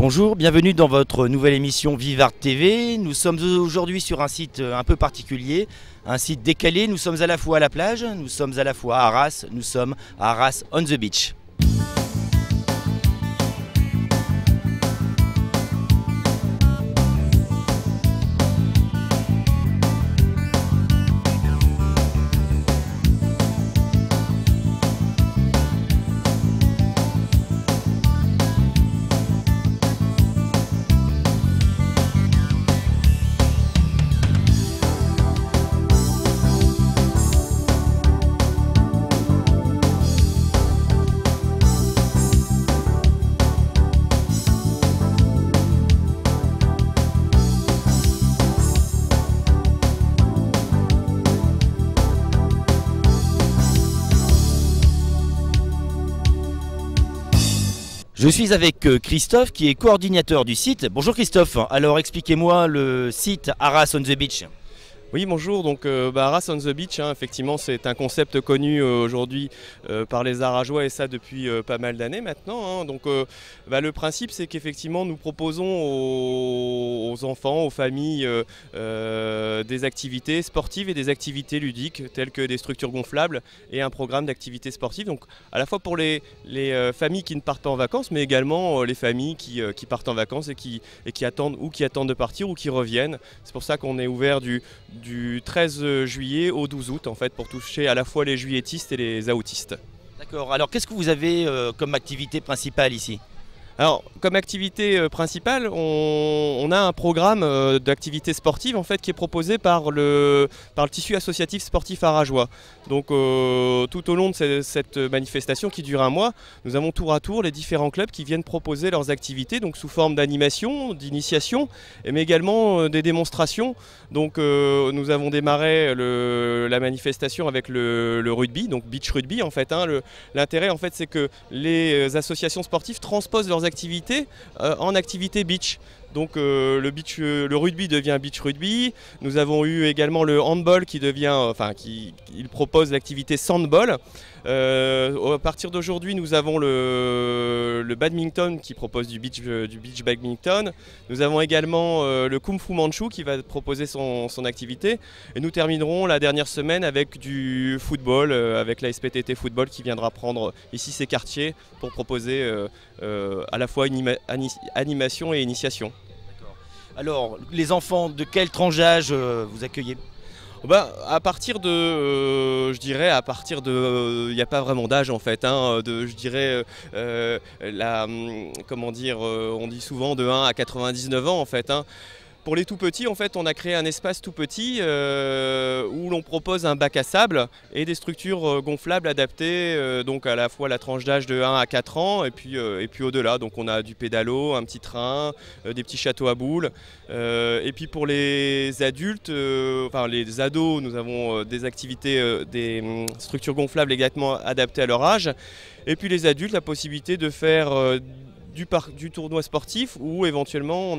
Bonjour, bienvenue dans votre nouvelle émission Vivart TV. Nous sommes aujourd'hui sur un site un peu particulier, un site décalé. Nous sommes à la fois à la plage, nous sommes à la fois à Arras, nous sommes à Arras on the beach. Je suis avec Christophe qui est coordinateur du site. Bonjour Christophe, alors expliquez-moi le site Arras on the beach. Oui, bonjour, donc Arras on the beach, effectivement c'est un concept connu aujourd'hui par les Arageois et ça depuis pas mal d'années maintenant. Donc le principe c'est qu'effectivement nous proposons aux enfants, aux familles des activités sportives et des activités ludiques telles que des structures gonflables et un programme d'activités sportives. Donc à la fois pour les familles qui ne partent pas en vacances mais également les familles qui partent en vacances et qui attendent de partir ou qui reviennent. C'est pour ça qu'on est ouvert du 13 juillet au 12 août en fait pour toucher à la fois les juilletistes et les aoûtistes. D'accord, alors qu'est-ce que vous avez comme activité principale ici ? Alors, comme activité principale, on a un programme d'activités sportives en fait, qui est proposé par le tissu associatif sportif arageois. Donc tout au long de cette manifestation qui dure un mois, nous avons tour à tour les différents clubs qui viennent proposer leurs activités donc sous forme d'animation, d'initiation, mais également des démonstrations. Donc nous avons démarré la manifestation avec le rugby, donc beach rugby en fait. L'intérêt en fait c'est que les associations sportives transposent leurs activités en activité beach. Donc le rugby devient beach rugby. Nous avons eu également le handball qui propose l'activité sandball. À partir d'aujourd'hui, nous avons le badminton qui propose du beach badminton. Nous avons également le Kung Fu Manchu qui va proposer son activité. Et nous terminerons la dernière semaine avec du football, avec la SPTT Football qui viendra prendre ici ses quartiers pour proposer à la fois animation et initiation. Alors, les enfants de quelle tranche d'âge vous accueillez ? À partir de, il n'y a pas vraiment d'âge en fait. On dit souvent de 1 à 99 ans en fait. Pour les tout petits, en fait, on a créé un espace tout petit où l'on propose un bac à sable et des structures gonflables adaptées, donc à la fois la tranche d'âge de 1 à 4 ans et puis au-delà. Donc on a du pédalo, un petit train, des petits châteaux à boules. Et puis pour les adultes, les ados, nous avons des activités, des structures gonflables également adaptées à leur âge. Et puis les adultes, la possibilité de faire du tournoi sportif où éventuellement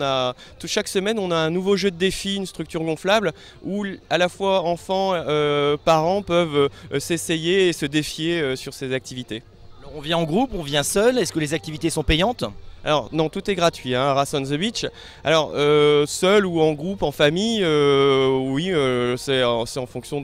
chaque semaine on a un nouveau jeu de défi, une structure gonflable où à la fois enfants, parents peuvent s'essayer et se défier sur ces activités. Alors, on vient en groupe, on vient seul, est-ce que les activités sont payantes ? Alors non, tout est gratuit, Arras on the beach. Alors seul ou en groupe, en famille, oui, c'est en fonction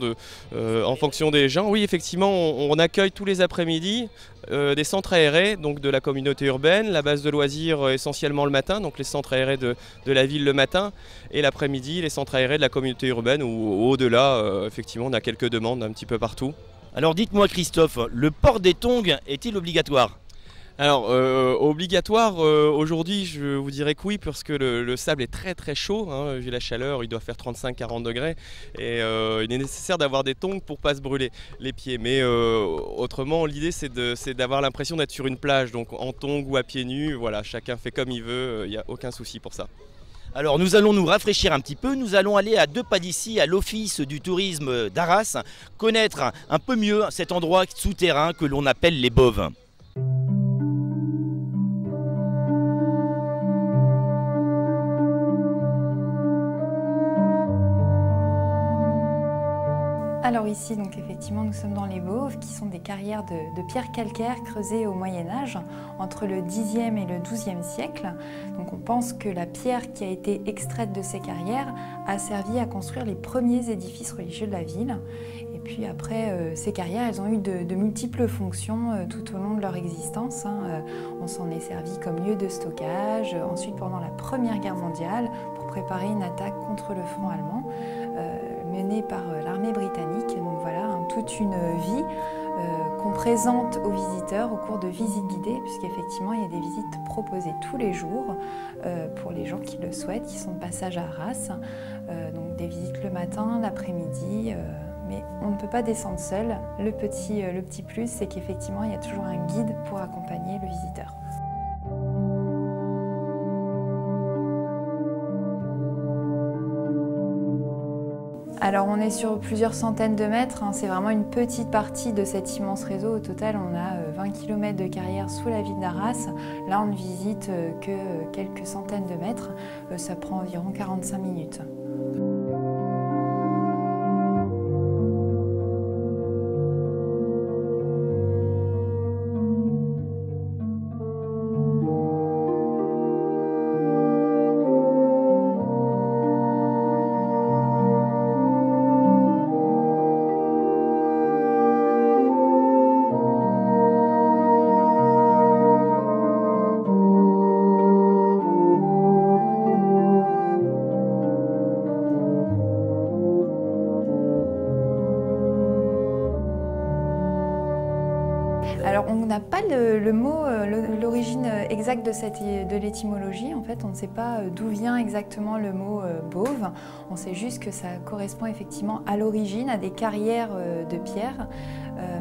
des gens. Oui, effectivement, on accueille tous les après-midi des centres aérés, donc de la communauté urbaine, la base de loisirs essentiellement le matin, donc les centres aérés de la ville le matin, et l'après-midi les centres aérés de la communauté urbaine où au-delà, effectivement, on a quelques demandes un petit peu partout. Alors dites-moi Christophe, le port des tongs est-il obligatoire ? Alors obligatoire aujourd'hui je vous dirais que oui parce que le sable est très très chaud, vu la chaleur il doit faire 35-40 degrés et il est nécessaire d'avoir des tongs pour ne pas se brûler les pieds, mais autrement l'idée c'est d'avoir l'impression d'être sur une plage, donc en tongs ou à pieds nus, voilà, chacun fait comme il veut, il n'y a aucun souci pour ça. Alors nous allons nous rafraîchir un petit peu, nous allons aller à 2 pas d'ici à l'office du tourisme d'Arras, connaître un peu mieux cet endroit souterrain que l'on appelle les Boves. Alors ici, donc effectivement, nous sommes dans les Bauves, qui sont des carrières de pierres calcaires creusées au Moyen-Âge, entre le Xe et le XIIe siècle. Donc on pense que la pierre qui a été extraite de ces carrières a servi à construire les premiers édifices religieux de la ville. Et puis après, ces carrières, elles ont eu de multiples fonctions tout au long de leur existence. On s'en est servi comme lieu de stockage, ensuite pendant la Première Guerre mondiale, pour préparer une attaque contre le front allemand, menée par l'armée britannique. Donc voilà, toute une vie qu'on présente aux visiteurs au cours de visites guidées, puisqu'effectivement il y a des visites proposées tous les jours pour les gens qui le souhaitent, qui sont de passage à Arras. Donc des visites le matin, l'après-midi, mais on ne peut pas descendre seul. Le petit plus, c'est qu'effectivement il y a toujours un guide pour accompagner le visiteur. Alors on est sur plusieurs centaines de mètres, c'est vraiment une petite partie de cet immense réseau. Au total, on a 20 km de carrière sous la ville d'Arras. Là, on ne visite que quelques centaines de mètres. Ça prend environ 45 minutes. Alors on n'a pas le mot, l'origine exacte de l'étymologie. En fait, on ne sait pas d'où vient exactement le mot Bauve. On sait juste que ça correspond effectivement à l'origine, à des carrières de pierre.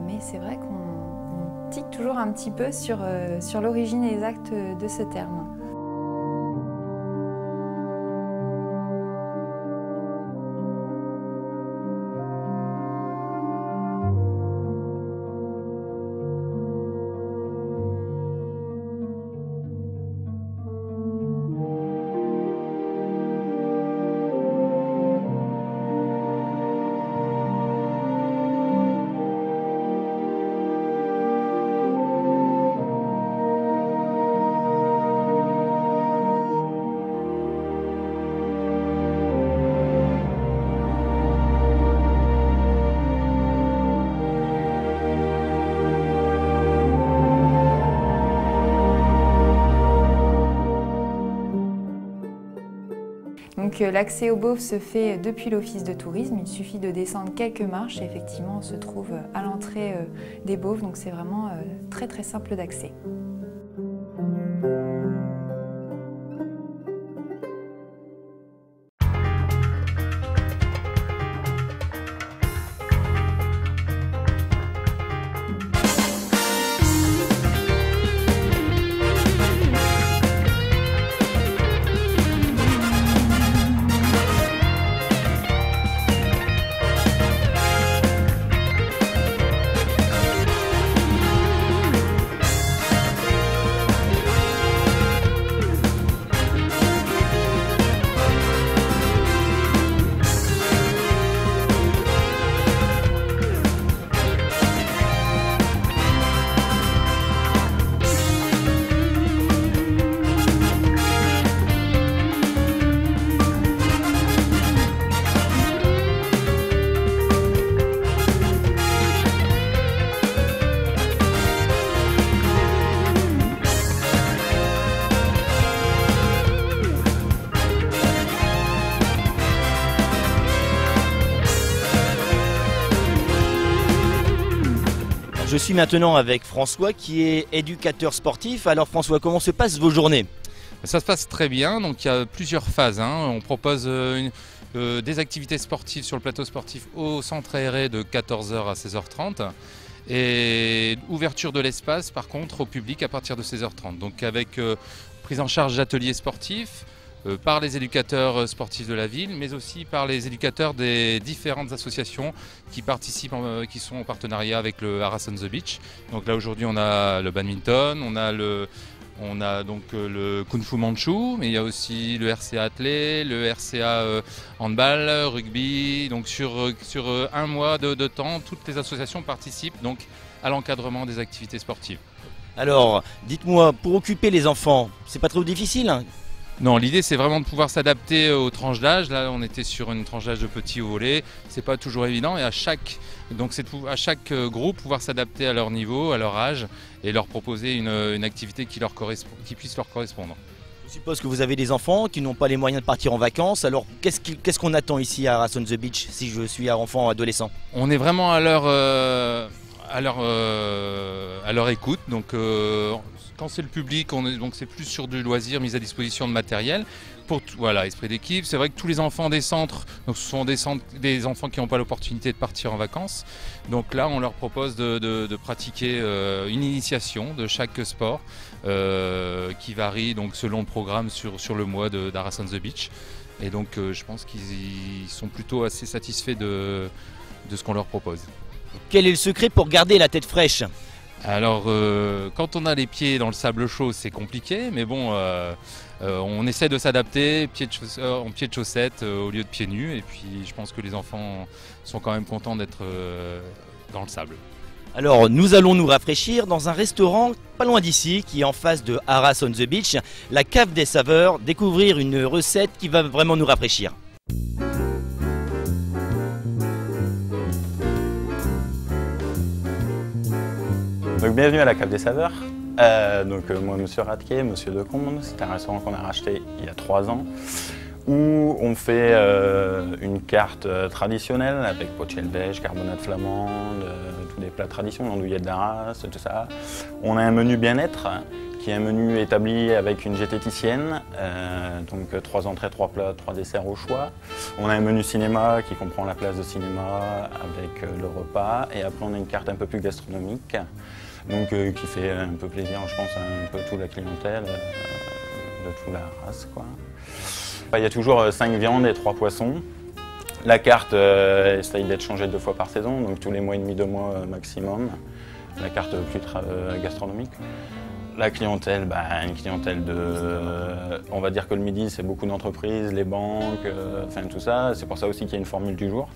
Mais c'est vrai qu'on tique toujours un petit peu sur l'origine exacte de ce terme. Donc l'accès aux Bauves se fait depuis l'office de tourisme. Il suffit de descendre quelques marches et effectivement on se trouve à l'entrée des Bauves. Donc c'est vraiment très très simple d'accès. Je suis maintenant avec François qui est éducateur sportif. Alors François, comment se passent vos journées? Ça se passe très bien, donc il y a plusieurs phases. On propose des activités sportives sur le plateau sportif au centre aéré de 14h à 16h30 et ouverture de l'espace par contre au public à partir de 16h30. Donc avec prise en charge d'ateliers sportifs par les éducateurs sportifs de la ville, mais aussi par les éducateurs des différentes associations qui participent, qui sont en partenariat avec le Arras on the Beach. Donc là aujourd'hui on a le badminton, on a le On a donc le Kung Fu Manchu, mais il y a aussi le RCA athlé, le RCA handball, rugby. Donc sur un mois de temps, toutes les associations participent donc à l'encadrement des activités sportives. Alors, dites-moi, pour occuper les enfants, c'est pas trop difficile, hein? Non, l'idée c'est vraiment de pouvoir s'adapter aux tranches d'âge. Là, on était sur une tranche d'âge de petit au volley. C'est pas toujours évident et à chaque groupe pouvoir s'adapter à leur niveau, à leur âge et leur proposer une activité qui puisse leur correspondre. Je suppose que vous avez des enfants qui n'ont pas les moyens de partir en vacances. Alors, qu'est-ce qu'on attend ici à Arras on the Beach si je suis un enfant ou adolescent? On est vraiment à leur écoute. Donc, quand c'est le public, donc c'est plus sur du loisir, mise à disposition de matériel. Voilà, esprit d'équipe. C'est vrai que tous les enfants des centres, donc ce sont des enfants qui n'ont pas l'opportunité de partir en vacances. Donc là, on leur propose de pratiquer une initiation de chaque sport qui varie donc selon le programme sur le mois d'Arras on the Beach. Et donc, je pense qu'ils sont plutôt assez satisfaits de ce qu'on leur propose. Quel est le secret pour garder la tête fraîche? Alors, quand on a les pieds dans le sable chaud, c'est compliqué, mais bon, on essaie de s'adapter en pied de chaussettes au lieu de pieds nus, et puis je pense que les enfants sont quand même contents d'être dans le sable. Alors, nous allons nous rafraîchir dans un restaurant pas loin d'ici, qui est en face de Arras on the Beach, la Cave des Saveurs, découvrir une recette qui va vraiment nous rafraîchir. Donc bienvenue à la Cave des Saveurs. Moi, Monsieur Radke, Monsieur Decombe, c'est un restaurant qu'on a racheté il y a 3 ans où on fait une carte traditionnelle avec pochel-beige, carbonate flamande, tous les plats traditionnels, l'andouillette d'Arras, tout ça. On a un menu bien-être qui est un menu établi avec une diététicienne, donc 3 entrées, 3 plats, 3 desserts au choix. On a un menu cinéma qui comprend la place de cinéma avec le repas, et après on a une carte un peu plus gastronomique. Donc qui fait un peu plaisir, je pense, à un peu toute la clientèle de toute la race, quoi. Il y a toujours 5 viandes et 3 poissons. La carte essaye d'être changée 2 fois par saison, donc tous les mois et demi, 2 mois maximum. La carte plus gastronomique. La clientèle, une clientèle on va dire que le midi, c'est beaucoup d'entreprises, les banques, enfin tout ça. C'est pour ça aussi qu'il y a une formule du jour.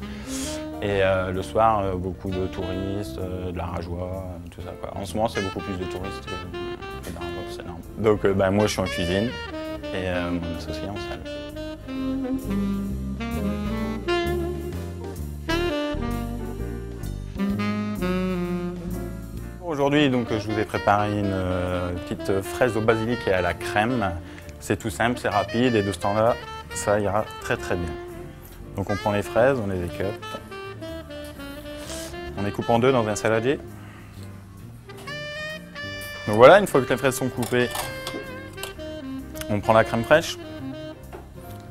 Et le soir, beaucoup de touristes, de la rajoie, tout ça, quoi. En ce moment, c'est beaucoup plus de touristes que de la rajoie, c'est énorme. Donc moi, je suis en cuisine et mon associé en salle. Aujourd'hui, je vous ai préparé une petite fraise au basilic et à la crème. C'est tout simple, c'est rapide, et de ce temps-là, ça ira très très bien. Donc on prend les fraises, on les découpe. On les coupe en 2 dans un saladier. Donc voilà, une fois que les fraises sont coupées, on prend la crème fraîche,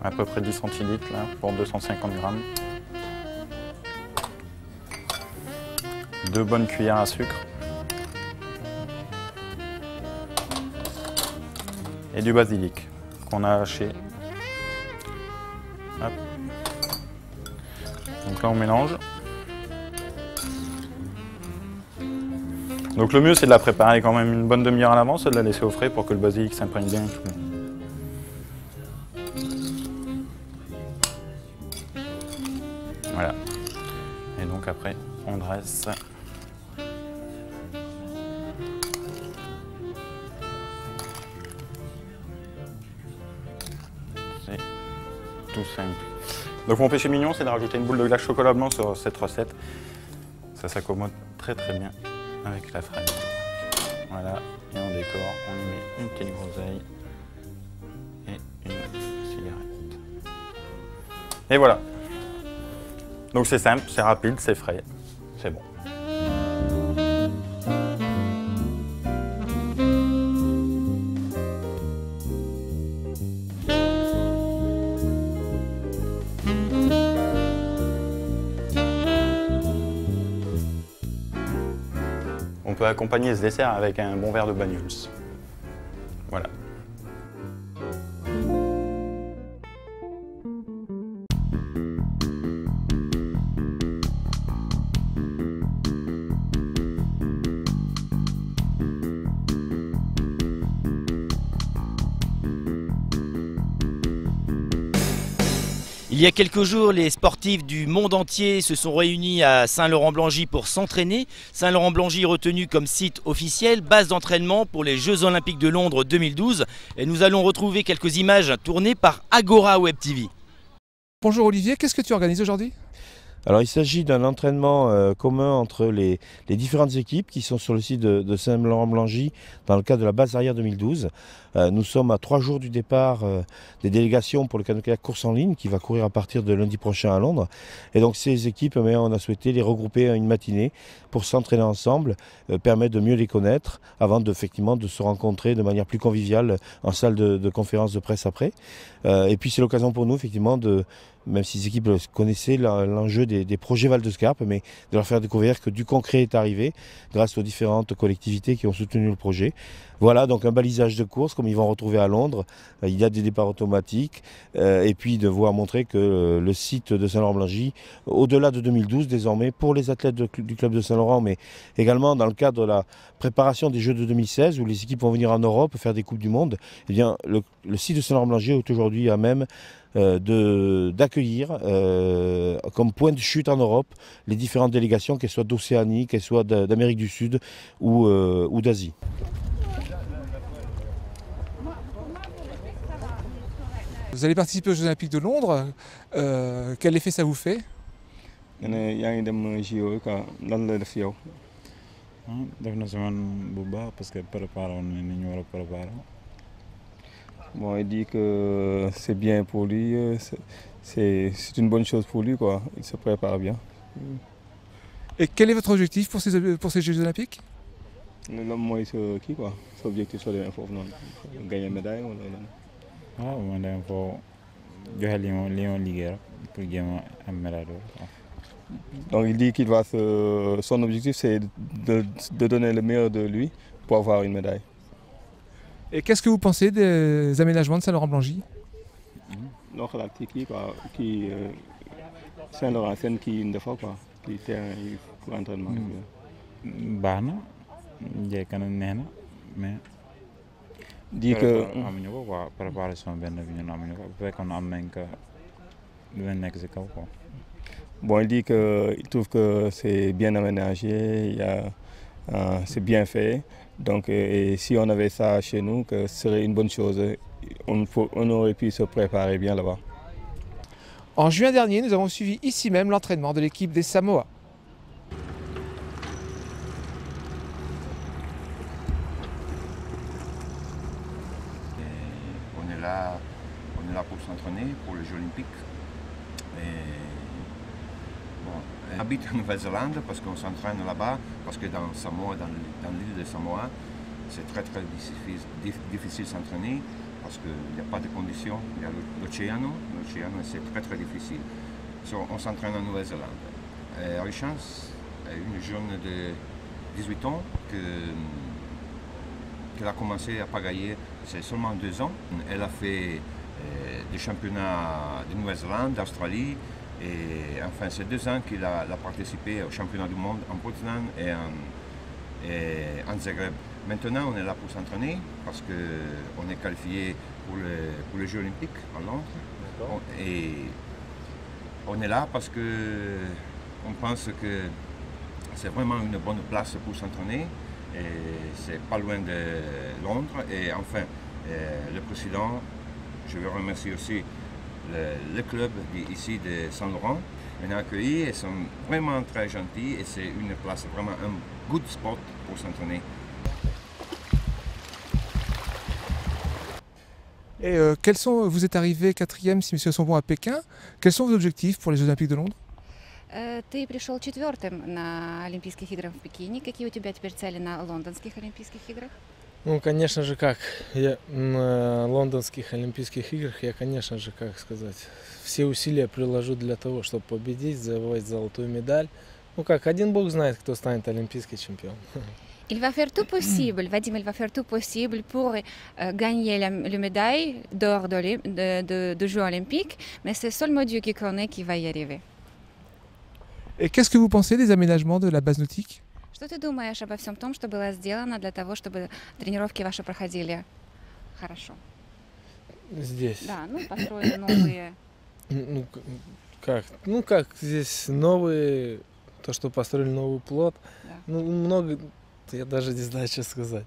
à peu près 10 centilitres là, pour 250 grammes. 2 bonnes cuillères à sucre. Et du basilic qu'on a haché. Hop. Donc là on mélange. Donc le mieux c'est de la préparer quand même une bonne demi-heure à l'avance et de la laisser au frais pour que le basilic s'imprègne bien et tout. Voilà. Et donc après on dresse. C'est tout simple. Donc mon péché mignon c'est de rajouter une boule de glace chocolat blanc sur cette recette. Ça s'accommode très très bien avec la fraise. Voilà, et on décore, on y met une petite groseille et une cigarette. Et voilà. Donc c'est simple, c'est rapide, c'est frais, c'est bon. On peut accompagner ce dessert avec un bon verre de Banyuls. Voilà. y a quelques jours, les sportifs du monde entier se sont réunis à Saint-Laurent-Blangy pour s'entraîner. Saint-Laurent-Blangy retenu comme site officiel, base d'entraînement pour les Jeux Olympiques de Londres 2012. Et nous allons retrouver quelques images tournées par Agora Web TV. Bonjour Olivier, qu'est-ce que tu organises aujourd'hui ? Alors il s'agit d'un entraînement commun entre les différentes équipes qui sont sur le site de Saint-Laurent-Blangy dans le cadre de la base arrière 2012. Nous sommes à 3 jours du départ des délégations pour le canoë-kayak course en ligne qui va courir à partir de lundi prochain à Londres. Et donc ces équipes, on a souhaité les regrouper à une matinée pour s'entraîner ensemble, permettre de mieux les connaître avant effectivement de se rencontrer de manière plus conviviale en salle de conférence de presse après. Et puis c'est l'occasion pour nous effectivement même si les équipes connaissaient l'enjeu des projets Val de Scarpe, mais de leur faire découvrir que du concret est arrivé grâce aux différentes collectivités qui ont soutenu le projet. Voilà, donc un balisage de course comme ils vont retrouver à Londres. Il y a des départs automatiques et puis de voir montrer que le site de Saint-Laurent-Blangy, au-delà de 2012 désormais, pour les athlètes du club de Saint-Laurent, mais également dans le cadre de la préparation des Jeux de 2016 où les équipes vont venir en Europe faire des Coupes du Monde, eh bien, le site de Saint-Laurent-Blangy est aujourd'hui à même d'accueillir comme point de chute en Europe les différentes délégations, qu'elles soient d'Océanie, qu'elles soient d'Amérique du Sud ou d'Asie. Vous allez participer aux Jeux Olympiques de Londres, quel effet ça vous fait ? Bon, il dit que c'est bien pour lui, c'est une bonne chose pour lui, quoi. Il se prépare bien. Et quel est votre objectif pour ces Jeux Olympiques ? L'homme, c'est qui, quoi? Son objectif, c'est de gagner une médaille. Donc il dit qu'il va son objectif, c'est de donner le meilleur de lui pour avoir une médaille. Et qu'est-ce que vous pensez des aménagements de Saint-Laurent-Blangy ? Saint-Laurent, c'est qui une fois, quoi, qui terrain pour l'entraînement. Dit que bon, il dit qu'il trouve que c'est bien aménagé, c'est bien fait. Donc, et si on avait ça chez nous, que ce serait une bonne chose. On aurait pu se préparer bien là-bas. En juin dernier, nous avons suivi ici même l'entraînement de l'équipe des Samoa. On est là pour s'entraîner pour les Jeux Olympiques. On habite en Nouvelle-Zélande parce qu'on s'entraîne là-bas, parce que dans Samoa, dans l'île de Samoa, c'est très difficile de s'entraîner parce qu'il n'y a pas de conditions. Il y a l'océan, c'est très difficile. On s'entraîne en Nouvelle-Zélande. Richard, une jeune de 18 ans qu'elle a commencé à pagayer, c'est seulement 2 ans. Elle a fait des championnats de Nouvelle-Zélande, d'Australie. Et enfin, c'est 2 ans qu'il a participé au championnat du monde en Portland et en Zagreb. Maintenant, on est là pour s'entraîner parce qu'on est qualifié pour les Jeux Olympiques à Londres. Et on est là parce qu'on pense que c'est vraiment une bonne place pour s'entraîner. Et c'est pas loin de Londres. Et enfin, le président, je veux remercier aussi le club ici de Saint-Laurent. On a accueilli, ils sont vraiment très gentils et c'est une place, vraiment un good spot pour s'entraîner. Et vous êtes arrivé 4e, si mes souvenirs sont bons, à Pékin. Quels sont vos objectifs pour les Jeux Olympiques de Londres? Ты пришел 4-м на Олимпийских играх в Пекине. Какие у тебя теперь цели на Лондонских Олимпийских играх? Ну, конечно же, я на Лондонских Олимпийских играх, конечно же, все усилия приложу для того, чтобы победить, завоевать золотую медаль. Один бог знает, кто станет олимпийский чемпион. Il va faire tout possible, Vadim, il va faire tout possible pour gagner la médaille d'or de Jeux olympiques, mais c'est seulement Dieu qui connaît qui va y arriver. Et qu'est-ce que vous pensez des aménagements de la base nautique? Что ты думаешь обо всем том, что было сделано для того, чтобы тренировки ваши проходили хорошо? Здесь. Да, построили новые. Ну, как? Ну, как здесь новый, то, что построили новый плот. Да. Ну, много, я даже не знаю, что сказать.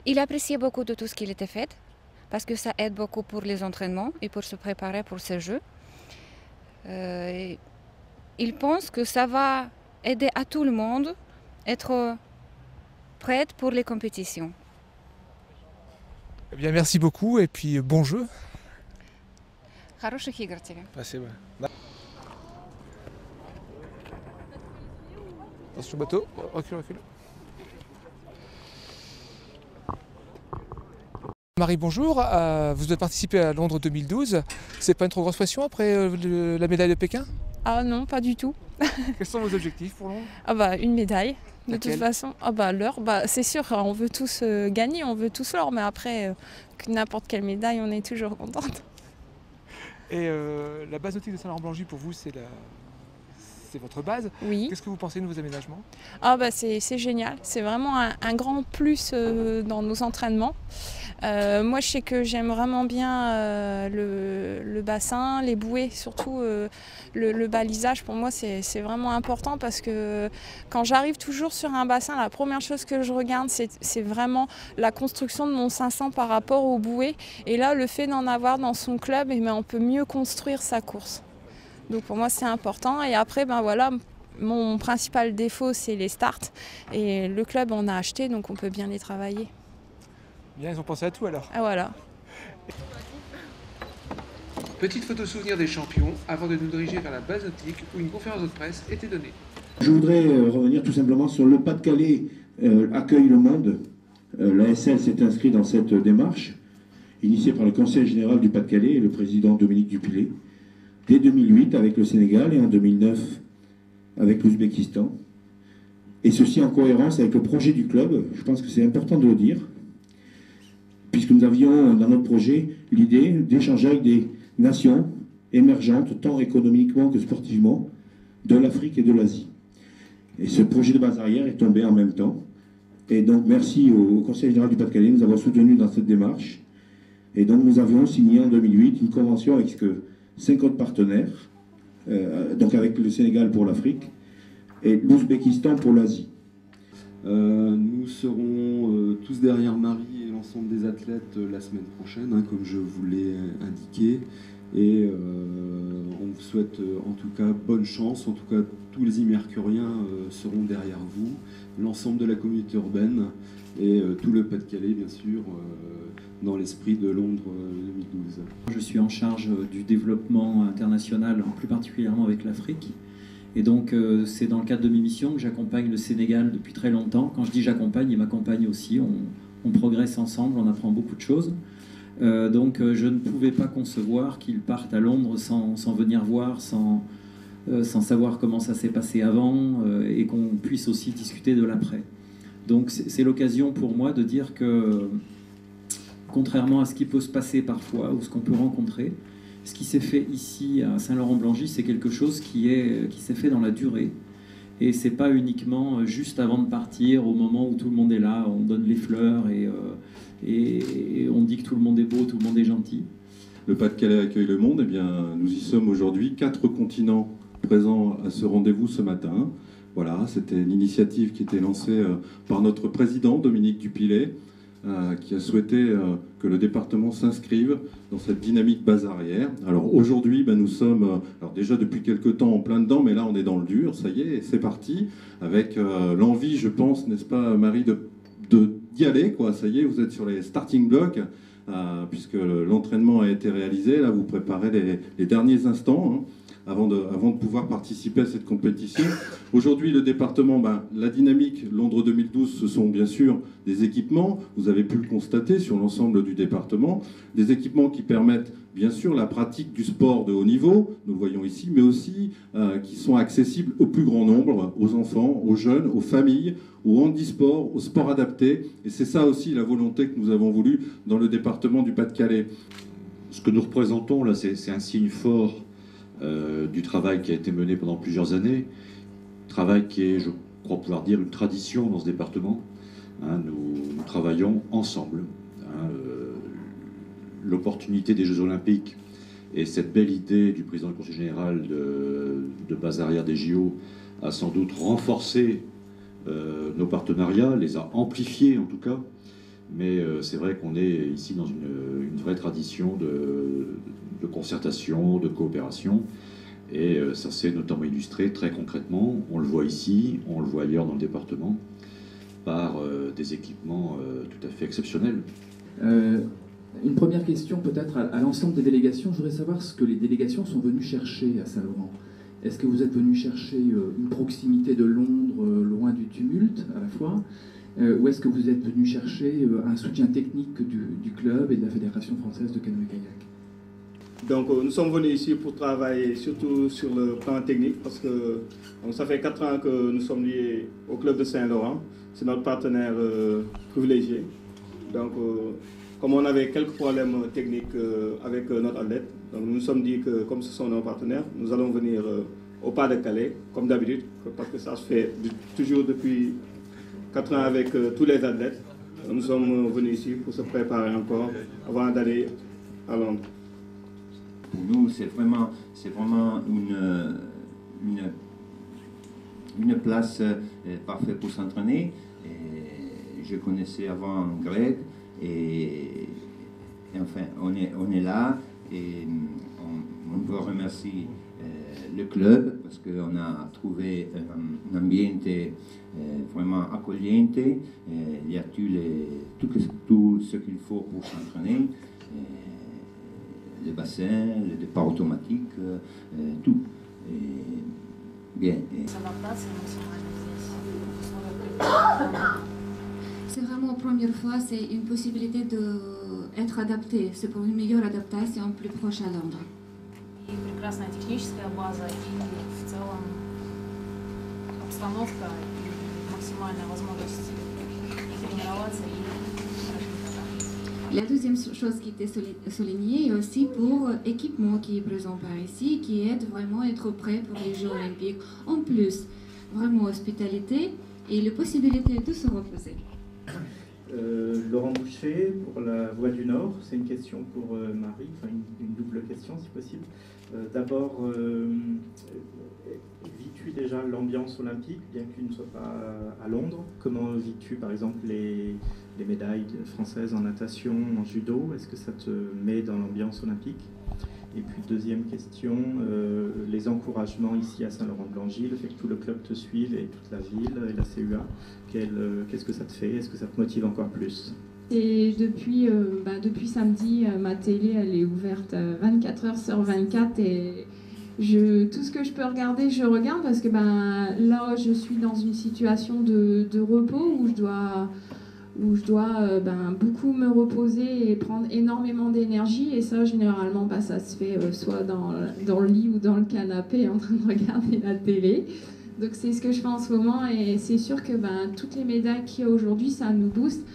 Il appréciait beaucoup de tout ce qu'il était fait, parce que ça aide beaucoup pour les entraînements et pour se préparer pour ces jeux. Il pense que ça va aider à tout le monde être prête pour les compétitions. Eh bien, merci beaucoup et puis bon jeu. Хороших игр тебе. Спасибо. Attention bateau, recule, recule. Marie, bonjour. Vous avez participé à Londres 2012. C'est pas une trop grosse pression après la médaille de Pékin? Ah non, pas du tout. Quels sont vos objectifs pour Londres? Ah bah une médaille. De Laquelle? toute façon, ah bah l'or, bah c'est sûr, on veut tous gagner, on veut tous l'or, mais après n'importe quelle médaille, on est toujours contente. Et la base nautique de Saint-Laurent-Blangy pour vous, c'est votre base. Oui. Qu'est-ce que vous pensez de nos aménagements? Ah bah c'est génial, c'est vraiment un grand plus dans nos entraînements. Moi je sais que j'aime vraiment bien le bassin, les bouées, surtout le balisage. Pour moi c'est vraiment important parce que quand j'arrive toujours sur un bassin, la première chose que je regarde c'est vraiment la construction de mon 500 par rapport aux bouées. Et là le fait d'en avoir dans son club, eh bien, on peut mieux construire sa course. Donc pour moi c'est important. Et après ben voilà, mon principal défaut c'est les starts. Et le club on a acheté donc on peut bien les travailler. Bien, ils ont pensé à tout alors. Ah voilà. Petite photo souvenir des champions avant de nous diriger vers la base nautique où une conférence de presse était donnée. Je voudrais revenir tout simplement sur le Pas-de-Calais accueille le monde. L'ASL s'est inscrit dans cette démarche, initiée par le Conseil général du Pas-de-Calais et le président Dominique Dupilet, dès 2008 avec le Sénégal et en 2009 avec l'Ouzbékistan. Et ceci en cohérence avec le projet du club, je pense que c'est important de le dire, puisque nous avions dans notre projet l'idée d'échanger avec des nations émergentes, tant économiquement que sportivement, de l'Afrique et de l'Asie. Et ce projet de base arrière est tombé en même temps. Et donc merci au Conseil général du Pas-de-Calais de nous avoir soutenus dans cette démarche. Et donc nous avions signé en 2008 une convention avec 50 partenaires, donc avec le Sénégal pour l'Afrique et l'Ouzbékistan pour l'Asie. Nous serons tous derrière Marie et l'ensemble des athlètes la semaine prochaine, hein, comme je vous l'ai indiqué. Et on vous souhaite en tout cas bonne chance. En tout cas, tous les Immercuriens seront derrière vous, l'ensemble de la communauté urbaine et tout le Pas-de-Calais, bien sûr, dans l'esprit de Londres 2012. Je suis en charge du développement international, plus particulièrement avec l'Afrique. Et donc, c'est dans le cadre de mes missions que j'accompagne le Sénégal depuis très longtemps. Quand je dis j'accompagne, il m'accompagne aussi. On progresse ensemble, on apprend beaucoup de choses. Donc, je ne pouvais pas concevoir qu'ils partent à Londres sans venir voir, sans savoir comment ça s'est passé avant et qu'on puisse aussi discuter de l'après. Donc, c'est l'occasion pour moi de dire que, contrairement à ce qui peut se passer parfois ou ce qu'on peut rencontrer, ce qui s'est fait ici à Saint-Laurent-Blangy, c'est quelque chose qui s'est fait dans la durée. Et c'est pas uniquement juste avant de partir, au moment où tout le monde est là, on donne les fleurs et on dit que tout le monde est beau, tout le monde est gentil. Le Pas-de-Calais accueille le monde, eh bien, nous y sommes aujourd'hui, 4 continents présents à ce rendez-vous ce matin. Voilà, c'était l'initiative qui était lancée par notre président Dominique Dupilet, qui a souhaité que le département s'inscrive dans cette dynamique base arrière. Alors aujourd'hui, nous sommes alors déjà depuis quelques temps en plein dedans, mais là on est dans le dur, ça y est, c'est parti, avec l'envie, je pense, n'est-ce pas Marie, d'y aller, quoi. Ça y est, vous êtes sur les starting blocks, puisque l'entraînement a été réalisé, là vous préparez les derniers instants, hein, avant de pouvoir participer à cette compétition. Aujourd'hui, le département, la dynamique Londres 2012, ce sont bien sûr des équipements, vous avez pu le constater sur l'ensemble du département, des équipements qui permettent bien sûr la pratique du sport de haut niveau, nous le voyons ici, mais aussi qui sont accessibles au plus grand nombre, aux enfants, aux jeunes, aux familles, au handisport, au sport adapté. Et c'est ça aussi la volonté que nous avons voulu dans le département du Pas-de-Calais. Ce que nous représentons là, c'est un signe fort du travail qui a été mené pendant plusieurs années, travail qui est, je crois pouvoir dire, une tradition dans ce département. Nous travaillons ensemble. L'opportunité des Jeux Olympiques et cette belle idée du président du Conseil général de base arrière des JO a sans doute renforcé nos partenariats, les a amplifiés en tout cas. Mais c'est vrai qu'on est ici dans une vraie tradition de concertation, de coopération. Et ça s'est notamment illustré très concrètement. On le voit ici, on le voit ailleurs dans le département, par des équipements tout à fait exceptionnels. Une première question peut-être à l'ensemble des délégations. Je voudrais savoir ce que les délégations sont venues chercher à Saint-Laurent. Est-ce que vous êtes venus chercher une proximité de Londres, loin du tumulte à la fois, ou est-ce que vous êtes venus chercher un soutien technique du club et de la Fédération française de canoë-kayak? Donc nous sommes venus ici pour travailler surtout sur le plan technique parce que ça fait 4 ans que nous sommes liés au club de Saint-Laurent. C'est notre partenaire privilégié. Donc comme on avait quelques problèmes techniques avec notre athlète, donc nous nous sommes dit que comme ce sont nos partenaires, nous allons venir au Pas-de-Calais comme d'habitude parce que ça se fait toujours depuis 4 ans avec tous les athlètes. Nous sommes venus ici pour se préparer encore avant d'aller à Londres. Pour nous, c'est vraiment une place parfaite pour s'entraîner. Je connaissais avant Greg et enfin on est là et on veut remercier le club parce qu'on a trouvé un ambiente vraiment accogliente. Il y a tout ce qu'il faut pour s'entraîner. Le bassin, le départ automatique, tout. Bien. C'est vraiment la première fois, c'est une possibilité d'être adapté. C'est pour une meilleure adaptation plus proche à Londres. И прекрасная техническая база, и в целом обстановка, и максимальная возможность и тренироваться, и La deuxième chose qui était soulignée aussi pour l'équipement qui est présent par ici, qui aide vraiment à être prêt pour les Jeux Olympiques. En plus, vraiment hospitalité et la possibilité de se reposer. Laurent Boucher pour la Voix du Nord, c'est une question pour Marie, enfin une double question si possible. D'abord, vis-tu déjà l'ambiance olympique, bien que tu ne sois pas à Londres? Comment vis-tu par exemple les médailles françaises en natation, en judo? Est-ce que ça te met dans l'ambiance olympique? Et puis deuxième question, les encouragements ici à Saint-Laurent-de-Blangy, le fait que tout le club te suive et toute la ville et la CUA, qu'est-ce que ça te fait? Est-ce que ça te motive encore plus? Et depuis samedi, ma télé elle est ouverte 24 heures sur 24 et tout ce que je peux regarder, je regarde parce que là je suis dans une situation de repos où je dois beaucoup me reposer et prendre énormément d'énergie et ça généralement ça se fait soit dans le lit ou dans le canapé en train de regarder la télé. Donc c'est ce que je fais en ce moment et c'est sûr que toutes les médailles qu'il y a aujourd'hui ça nous booste.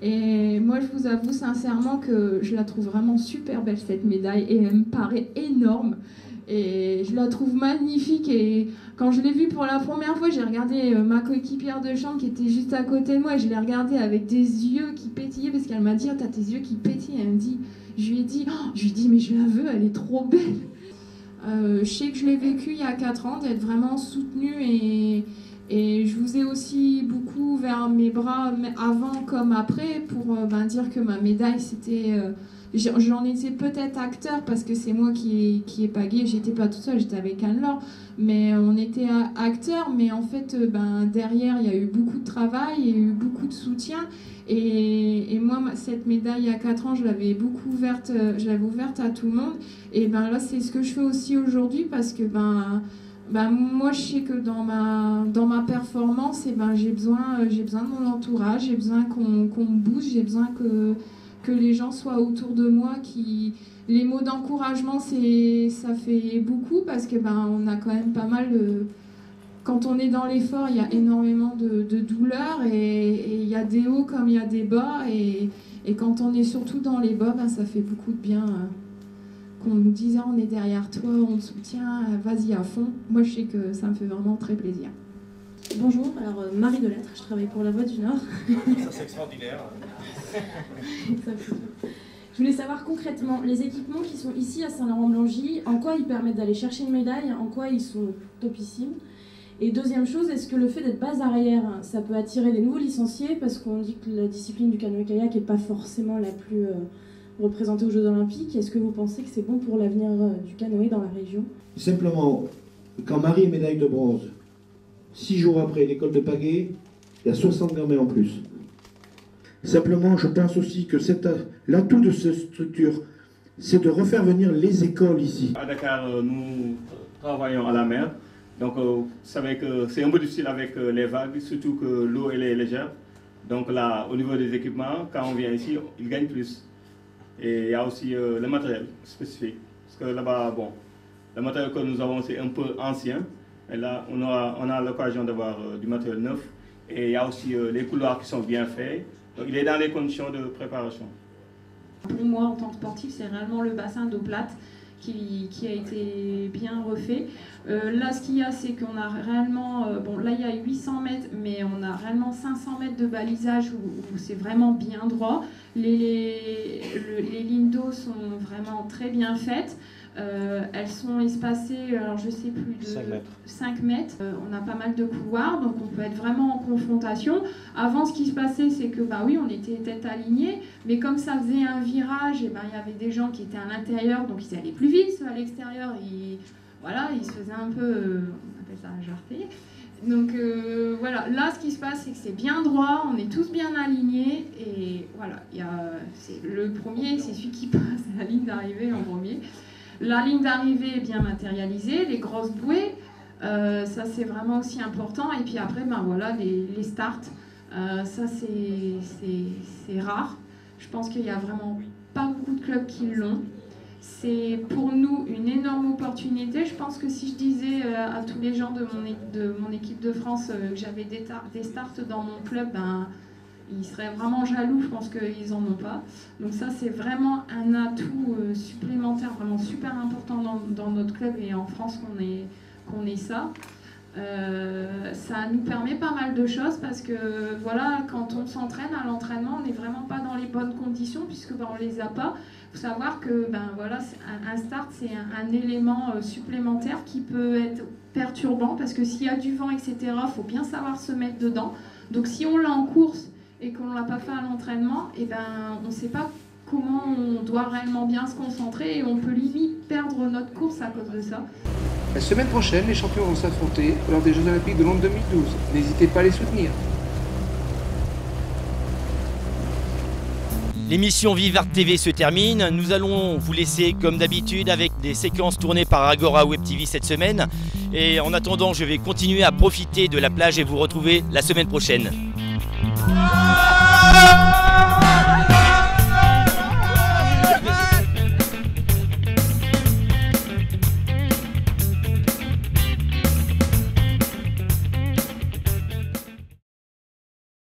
Et moi, je vous avoue sincèrement que je la trouve vraiment super belle, cette médaille, et elle me paraît énorme. Et je la trouve magnifique. Et quand je l'ai vue pour la première fois, j'ai regardé ma coéquipière de chambre qui était juste à côté de moi. Et je l'ai regardée avec des yeux qui pétillaient, parce qu'elle m'a dit « T'as tes yeux qui pétillent ». Elle me dit, je lui ai dit « Mais je la veux, elle est trop belle ». Je sais que je l'ai vécu il y a 4 ans, d'être vraiment soutenue et je vous ai aussi beaucoup ouvert mes bras avant comme après pour dire que ma médaille c'était... J'en étais peut-être acteur parce que c'est moi qui ai pagayé, j'étais pas toute seule, j'étais avec Anne-Laure, mais on était acteurs, mais en fait derrière il y a eu beaucoup de travail, il y a eu beaucoup de soutien et moi cette médaille il y a 4 ans je l'avais ouverte à tout le monde et là c'est ce que je fais aussi aujourd'hui parce que moi je sais que dans ma performance j'ai besoin de mon entourage, j'ai besoin qu'on me booste, j'ai besoin que les gens soient autour de moi, les mots d'encouragement ça fait beaucoup parce que on a quand même pas mal quand on est dans l'effort il y a énormément de douleurs et il y a des hauts comme il y a des bas et quand on est surtout dans les bas ça fait beaucoup de bien qu'on nous dise on est derrière toi, on te soutient, vas-y à fond. Moi je sais que ça me fait vraiment très plaisir. Bonjour, alors Marie Delettre, je travaille pour La Voix du Nord. Ça c'est extraordinaire. Je voulais savoir concrètement, les équipements qui sont ici à Saint-Laurent-Blangy, en quoi ils permettent d'aller chercher une médaille, en quoi ils sont topissimes. Et deuxième chose, est-ce que le fait d'être base arrière, ça peut attirer des nouveaux licenciés, parce qu'on dit que la discipline du canoë-kayak n'est pas forcément la plus représentée aux Jeux Olympiques. Est-ce que vous pensez que c'est bon pour l'avenir du canoë dans la région? Simplement, quand Marie est médaille de bronze, 6 jours après l'école de pagaie, il y a 60 gamins en plus. Simplement, je pense aussi que l'atout de cette structure, c'est de refaire venir les écoles ici. À Dakar, nous travaillons à la mer. Donc, vous savez que c'est un peu difficile avec les vagues, surtout que l'eau elle est légère. Donc là, au niveau des équipements, quand on vient ici, ils gagnent plus. Et il y a aussi le matériel spécifique. Parce que là-bas, bon, le matériel que nous avons, c'est un peu ancien. Et là, on a l'occasion d'avoir du matériel neuf. Et il y a aussi les couloirs qui sont bien faits. Donc, il est dans les conditions de préparation. Pour moi, en tant que sportif, c'est réellement le bassin d'eau plate qui a été bien refait. Là, ce qu'il y a, c'est qu'on a réellement... bon, là, il y a 800 mètres, mais on a réellement 500 mètres de balisage où c'est vraiment bien droit. Les lignes d'eau sont vraiment très bien faites. Elles sont espacées, alors je sais plus, de 5 mètres. On a pas mal de couloirs, donc on peut être vraiment en confrontation. Avant, ce qui se passait, c'est que bah oui, on était tête alignée, mais comme ça faisait un virage, et ben, il y avait des gens qui étaient à l'intérieur, donc ils allaient plus vite. Ceux à l'extérieur, voilà, ils se faisaient un peu, on appelle ça jarter. Donc voilà, là ce qui se passe, c'est que c'est bien droit, on est tous bien alignés, et voilà, le premier, c'est celui qui passe à la ligne d'arrivée en premier. La ligne d'arrivée est bien matérialisée, les grosses bouées, ça c'est vraiment aussi important. Et puis après, ben voilà, les starts, ça c'est rare. Je pense qu'il n'y a vraiment pas beaucoup de clubs qui l'ont. C'est pour nous une énorme opportunité. Je pense que si je disais à tous les gens de mon équipe de France que j'avais des starts dans mon club, ben, ils seraient vraiment jaloux, je pense qu'ils n'en ont pas. Donc ça, c'est vraiment un atout supplémentaire, vraiment super important dans notre club et en France qu'on ait ça. Ça nous permet pas mal de choses parce que voilà, quand on s'entraîne à l'entraînement, on n'est vraiment pas dans les bonnes conditions puisque ben, on les a pas. Il faut savoir que ben, voilà, un start, c'est un élément supplémentaire qui peut être perturbant parce que s'il y a du vent, etc., il faut bien savoir se mettre dedans. Donc si on l'a en course et qu'on ne l'a pas fait à l'entraînement, et ben, on ne sait pas comment on doit réellement bien se concentrer et on peut limite perdre notre course à cause de ça. La semaine prochaine, les champions vont s'affronter lors des Jeux Olympiques de Londres 2012. N'hésitez pas à les soutenir. L'émission Vivart TV se termine. Nous allons vous laisser comme d'habitude avec des séquences tournées par Agora Web TV cette semaine. Et en attendant, je vais continuer à profiter de la plage et vous retrouver la semaine prochaine.